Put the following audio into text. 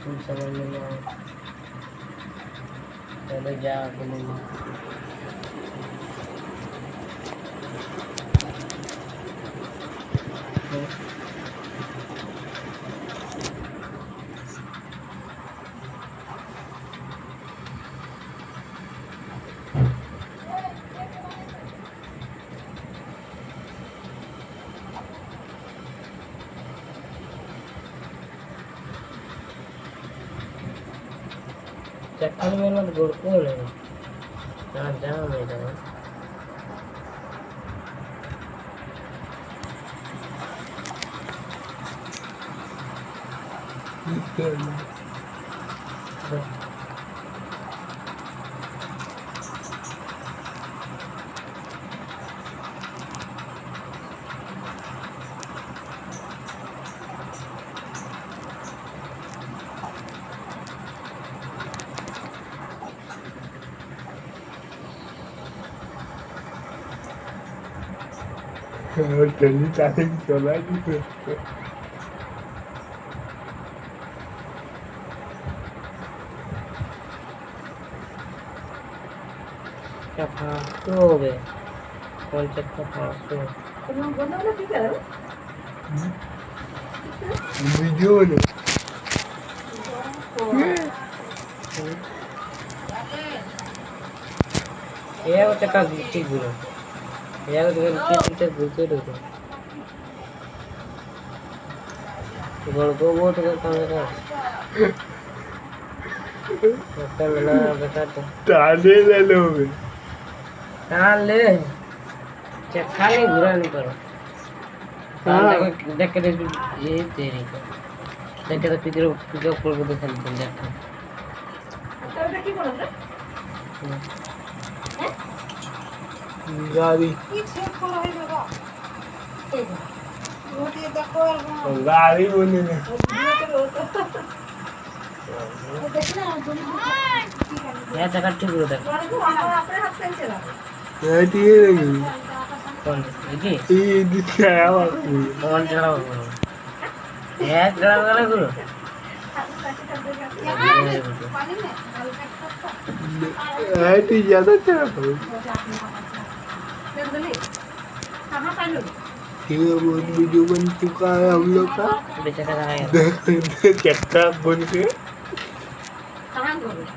कुछ समझ नहीं आया। पहले जा के नहीं चक्कर में मत गुड़ को नहीं जहाँ जहाँ में जाए Tadi cari coba gitu. क्या फालतू हो गए कौन चक्का फालतू Video nih. ये वो चक्का ठीक गुलो यार तो किसी घुसे रहो गोल को वो तो काम कर चक्कर मिला बेटा तो Tadi lalu. कहाँ ले चक्का नहीं घुरा नहीं करो देख के ये तेरी को देख के तो पिकअप कर के दिखा देख Gari. Gari boleh nih. यार चक्का ठीक गुलो देख Jadi lagi. कौन ये Ini siapa aku? कौन चला यार चला गुलो Ini ज्यादा siapa? Dia buat video bentuk kayak lo kan? बेचारा कहाँ है Dekat bun ke?